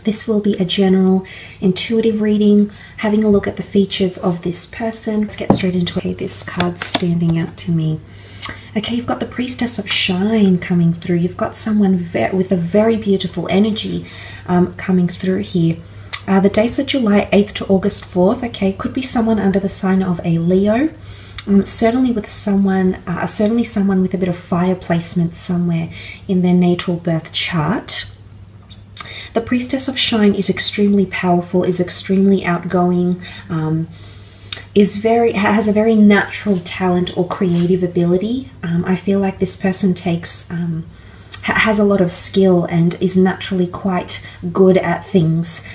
This will be a general intuitive reading, having a look at the features of this person. Let's get straight into it. Okay, this card's standing out to me. Okay, you've got the Priestess of Shine coming through. You've got someone with a very beautiful energy coming through here. The dates are July 8th to August 4th. Okay, could be someone under the sign of a Leo. Certainly with someone, someone with a bit of fire placement somewhere in their natal birth chart. The Priestess of Shine is extremely powerful, is extremely outgoing, has a very natural talent or creative ability. I feel like this person has a lot of skill and is naturally quite good at things.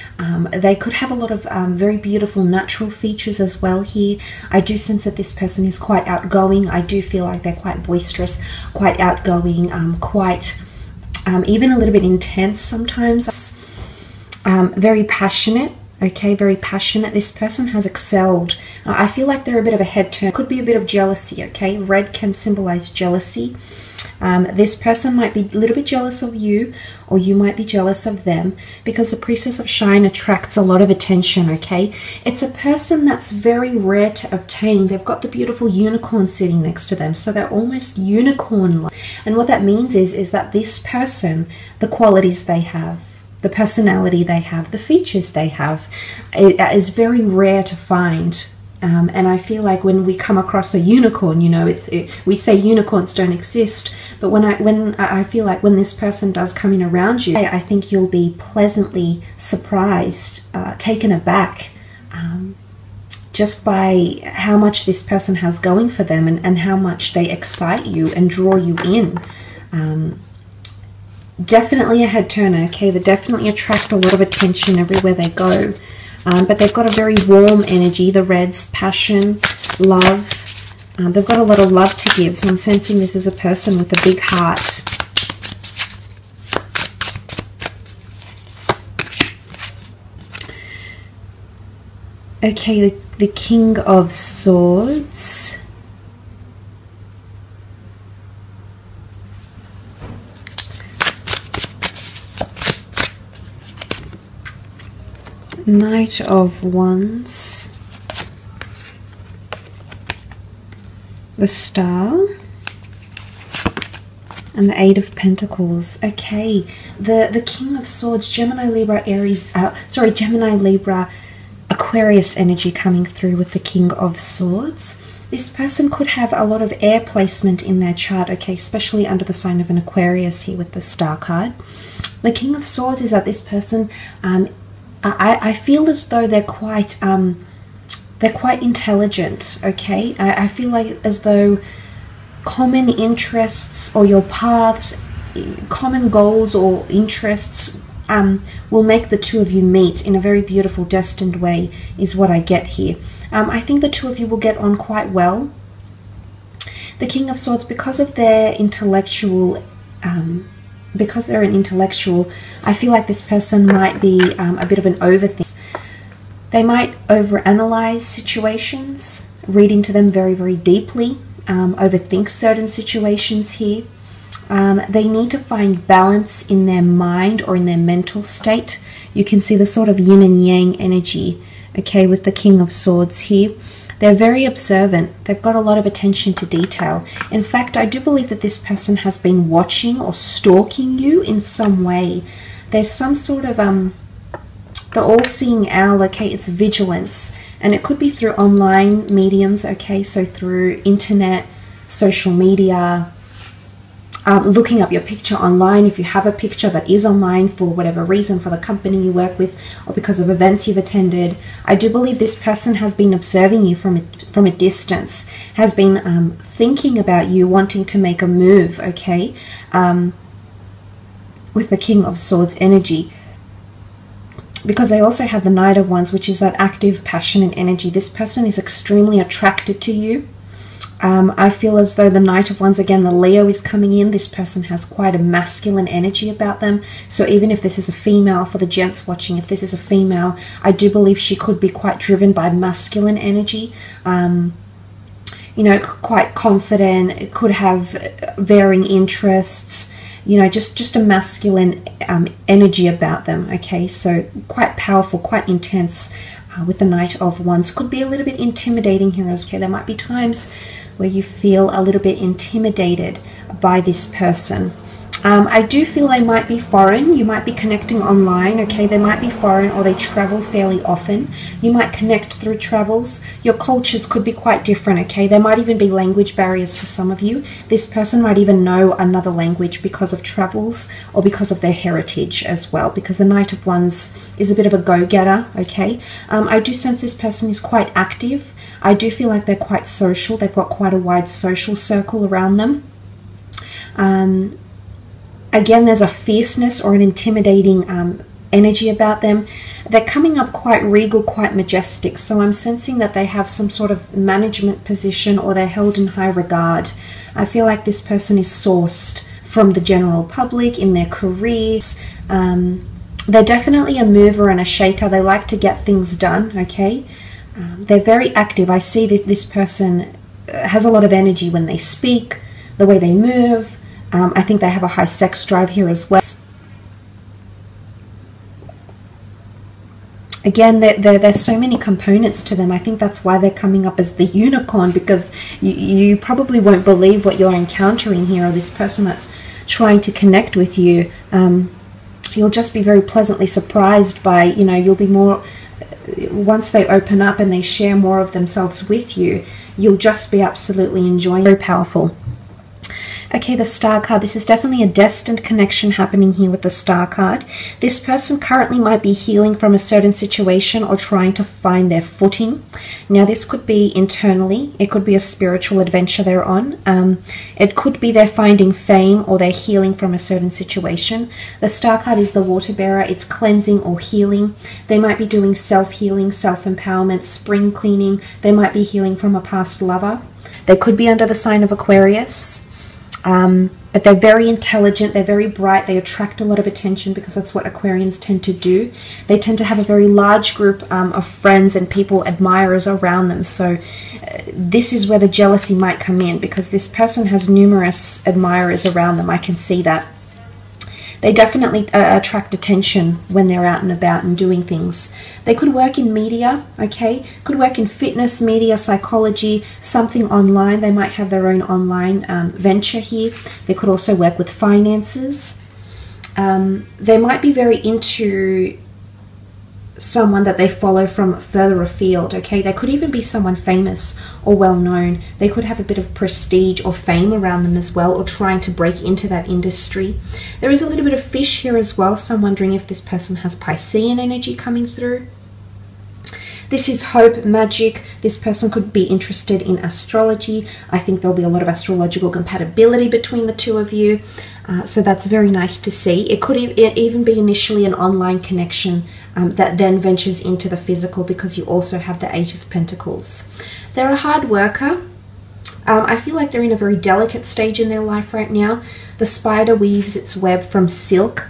They could have a lot of very beautiful natural features as well here. I do sense that this person is quite outgoing. I do feel like they're quite boisterous, quite outgoing, quite even a little bit intense sometimes. Very passionate. Okay, very passionate. This person has excelled. I feel like they're a bit of a head turn. Could be a bit of jealousy, okay? Red can symbolize jealousy. This person might be a little bit jealous of you, or you might be jealous of them, because the Priestess of Shine attracts a lot of attention, okay? It's a person that's very rare to obtain. They've got the beautiful unicorn sitting next to them, so they're almost unicorn-like. And what that means is that this person, the qualities they have, the personality they have, the features they have, it is very rare to find. And I feel like when we come across a unicorn, you know, we say unicorns don't exist, but when I feel like when this person does come in around you, I think you'll be pleasantly surprised, taken aback, just by how much this person has going for them and how much they excite you and draw you in. Definitely a head turner, okay? They definitely attract a lot of attention everywhere they go. But they've got a very warm energy, the Reds, passion, love. They've got a lot of love to give, so I'm sensing this is a person with a big heart. Okay, the King of Swords. Knight of Wands, the Star, and the Eight of Pentacles. Okay, the King of Swords, Gemini, Libra, Aries, Gemini, Libra, Aquarius energy coming through with the King of Swords. This person could have a lot of air placement in their chart, okay, especially under the sign of an Aquarius here with the Star card. The King of Swords is that this person, I feel as though they're quite intelligent, okay? I feel like as though common interests or your paths, common goals or interests will make the two of you meet in a very beautiful, destined way, is what I get here. I think the two of you will get on quite well. The King of Swords, because of their intellectual because they're an intellectual, I feel like this person might be a bit of an overthinker. They might overanalyze situations, read into them very, very deeply, overthink certain situations here. They need to find balance in their mind or in their mental state. You can see the sort of yin and yang energy, okay, with the King of Swords here. They're very observant. They've got a lot of attention to detail. In fact, I do believe that this person has been watching or stalking you in some way. There's some sort of, the all-seeing owl, okay, it's vigilance. And it could be through online mediums, okay, so through internet, social media, looking up your picture online if you have a picture that is online for whatever reason, for the company you work with or because of events you've attended. I do believe this person has been observing you from a distance, has been thinking about you, wanting to make a move, okay, with the King of Swords energy. Because they also have the Knight of Wands, which is that active, passionate energy. This person is extremely attracted to you. I feel as though the Knight of Wands, again, the Leo is coming in. This person has quite a masculine energy about them. So even if this is a female, for the gents watching, if this is a female, I do believe she could be quite driven by masculine energy. You know, quite confident, could have varying interests, you know, just a masculine energy about them, okay? So quite powerful, quite intense with the Knight of Wands. Could be a little bit intimidating here, okay? There might be times where you feel a little bit intimidated by this person. I do feel they might be foreign. You might be connecting online, okay? They might be foreign, or they travel fairly often. You might connect through travels. Your cultures could be quite different, okay? There might even be language barriers for some of you. This person might even know another language because of travels or because of their heritage as well, because the Knight of Wands is a bit of a go-getter, okay? I do sense this person is quite active. I do feel like they're quite social. They've got quite a wide social circle around them. Again, there's a fierceness or an intimidating energy about them. They're coming up quite regal, quite majestic. So I'm sensing that they have some sort of management position, or they're held in high regard. I feel like this person is sourced from the general public in their careers. They're definitely a mover and a shaker. They like to get things done, okay? They're very active. I see that this person has a lot of energy when they speak, the way they move. I think they have a high sex drive here as well. Again, there's so many components to them. I think that's why they're coming up as the unicorn, because you probably won't believe what you're encountering here, or this person that's trying to connect with you. You'll just be very pleasantly surprised by, you know, you'll be more, once they open up and they share more of themselves with you, you'll just be absolutely enjoying. Very powerful. Okay, the Star card. This is definitely a destined connection happening here with the Star card. This person currently might be healing from a certain situation or trying to find their footing. Now, this could be internally. It could be a spiritual adventure they're on. It could be they're finding fame, or they're healing from a certain situation. The Star card is the water bearer. It's cleansing or healing. They might be doing self-healing, self-empowerment, spring cleaning. They might be healing from a past lover. They could be under the sign of Aquarius. But they're very intelligent, they're very bright, they attract a lot of attention because that's what Aquarians tend to do. They tend to have a very large group of friends and people, admirers around them. So this is where the jealousy might come in, because this person has numerous admirers around them. I can see that. They definitely attract attention when they're out and about and doing things. They could work in media, okay? Could work in fitness, media, psychology, something online. They might have their own online venture here. They could also work with finances. They might be very into someone that they follow from further afield, okay? They could even be someone famous or well-known. They could have a bit of prestige or fame around them as well, or trying to break into that industry. There is a little bit of fish here as well, so I'm wondering if this person has Piscean energy coming through. This is hope, magic. This person could be interested in astrology. I think there'll be a lot of astrological compatibility between the two of you. So that's very nice to see. It could even be initially an online connection that then ventures into the physical, because you also have the Eight of Pentacles. They're a hard worker. I feel like they're in a very delicate stage in their life right now. The spider weaves its web from silk.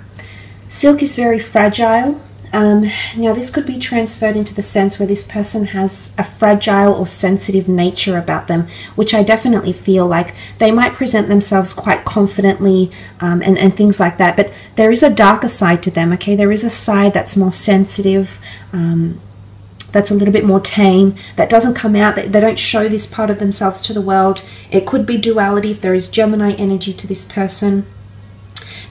Silk is very fragile. Now this could be transferred into the sense where this person has a fragile or sensitive nature about them, which I definitely feel like they might present themselves quite confidently and things like that, but there is a darker side to them, okay? There is a side that's more sensitive, that's a little bit more tame, that doesn't come out, they don't show this part of themselves to the world. It could be duality if there is Gemini energy to this person,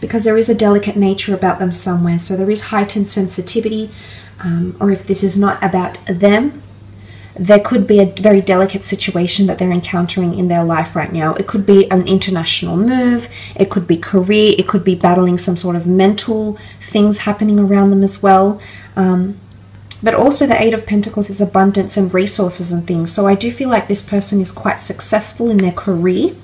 because there is a delicate nature about them somewhere. So there is heightened sensitivity, or if this is not about them, there could be a very delicate situation that they're encountering in their life right now. It could be an international move, it could be career, it could be battling some sort of mental things happening around them as well. But also the Eight of Pentacles is abundance and resources and things. So I do feel like this person is quite successful in their career,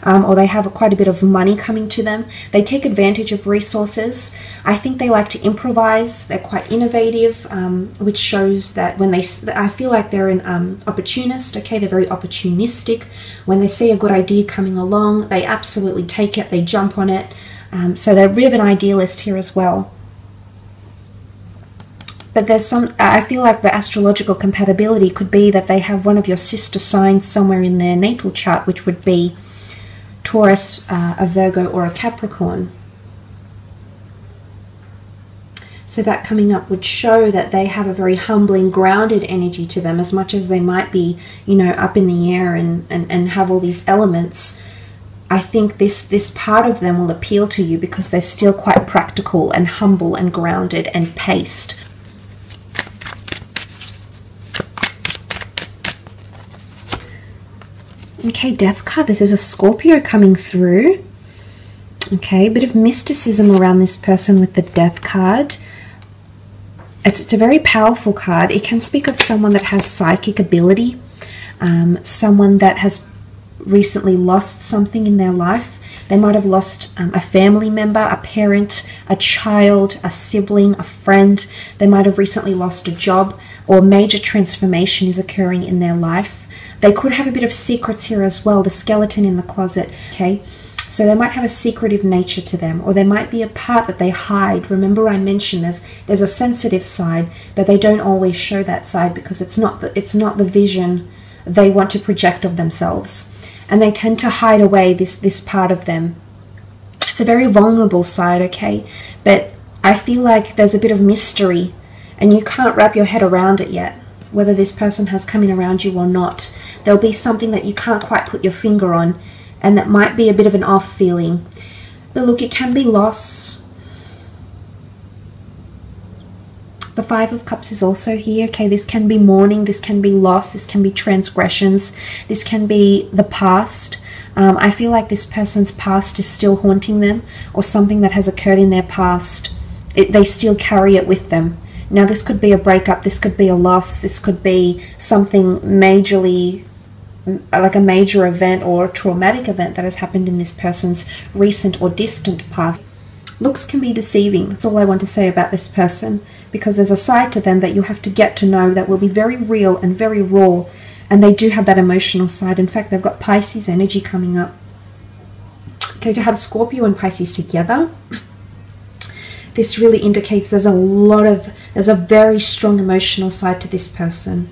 or they have quite a bit of money coming to them. They take advantage of resources. I think they like to improvise. They're quite innovative, which shows that when I feel like they're an opportunist, okay? They're very opportunistic. When they see a good idea coming along, they absolutely take it, they jump on it. So they're a bit of an idealist here as well. But there's some, I feel like the astrological compatibility could be that they have one of your sister signs somewhere in their natal chart, which would be Taurus, a Virgo, or a Capricorn. So that coming up would show that they have a very humbling, grounded energy to them, as much as they might be, you know, up in the air and have all these elements. I think this part of them will appeal to you because they're still quite practical and humble and grounded and paced. Okay, Death card. This is a Scorpio coming through. Okay, a bit of mysticism around this person with the Death card. It's a very powerful card. It can speak of someone that has psychic ability, someone that has recently lost something in their life. They might have lost a family member, a parent, a child, a sibling, a friend. They might have recently lost a job, or a major transformation is occurring in their life. They could have a bit of secrets here as well, the skeleton in the closet, okay? So they might have a secretive nature to them, or there might be a part that they hide. Remember I mentioned there's a sensitive side, but they don't always show that side because it's not the vision they want to project of themselves. And they tend to hide away this part of them. It's a very vulnerable side, okay? But I feel like there's a bit of mystery and you can't wrap your head around it yet, whether this person has come in around you or not. There'll be something that you can't quite put your finger on, and that might be a bit of an off feeling. But look, it can be loss. The Five of Cups is also here. Okay, this can be mourning, this can be loss, this can be transgressions, this can be the past. I feel like this person's past is still haunting them, or something that has occurred in their past. They still carry it with them. Now this could be a breakup, this could be a loss, this could be something majorly, like a major event or a traumatic event that has happened in this person's recent or distant past. Looks can be deceiving. That's all I want to say about this person, because there's a side to them that you'll have to get to know that will be very real and very raw, and they do have that emotional side. In fact, they've got Pisces energy coming up. Okay, to have Scorpio and Pisces together, this really indicates there's a very strong emotional side to this person.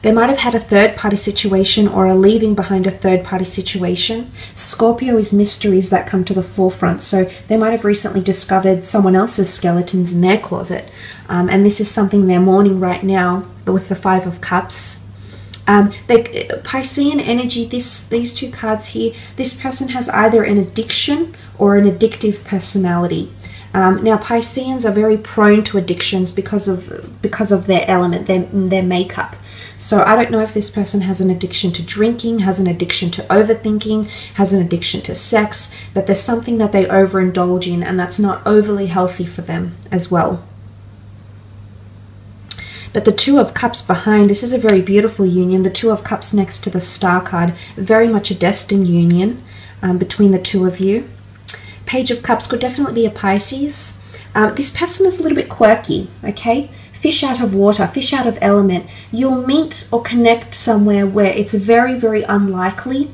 They might have had a third-party situation or are leaving behind a third-party situation. Scorpio is mysteries that come to the forefront. So they might have recently discovered someone else's skeletons in their closet. And this is something they're mourning right now with the Five of Cups. Piscean energy, these two cards here, this person has either an addiction or an addictive personality. Now Pisceans are very prone to addictions because of their element, their makeup. So I don't know if this person has an addiction to drinking, has an addiction to overthinking, has an addiction to sex, but there's something that they overindulge in, and that's not overly healthy for them as well. But the Two of Cups behind, this is a very beautiful union. The Two of Cups next to the Star card, very much a destined union between the two of you. Page of Cups could definitely be a Pisces. This person is a little bit quirky, okay? Fish out of water, fish out of element. You'll meet or connect somewhere where it's very, very unlikely,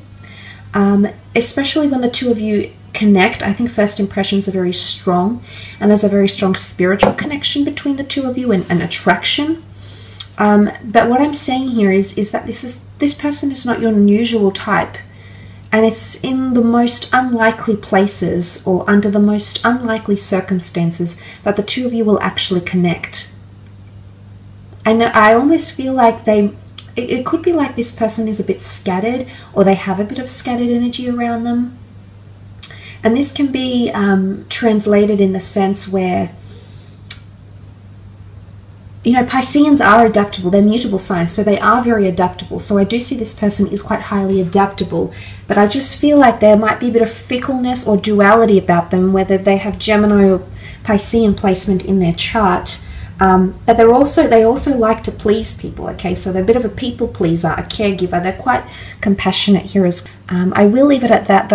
especially when the two of you connect. I think first impressions are very strong, and there's a very strong spiritual connection between the two of you, and attraction. But what I'm saying here is that this person is not your usual type, and it's in the most unlikely places or under the most unlikely circumstances that the two of you will actually connect. And I almost feel like it could be like this person is a bit scattered, or they have a bit of scattered energy around them. And this can be translated in the sense where, you know, Pisceans are adaptable. They're mutable signs, so they are very adaptable. So I do see this person is quite highly adaptable. But I just feel like there might be a bit of fickleness or duality about them, whether they have Gemini or Piscean placement in their chart. But they also like to please people, okay? So they're a bit of a people pleaser, a caregiver. They're quite compassionate here as well. I will leave it at that, though.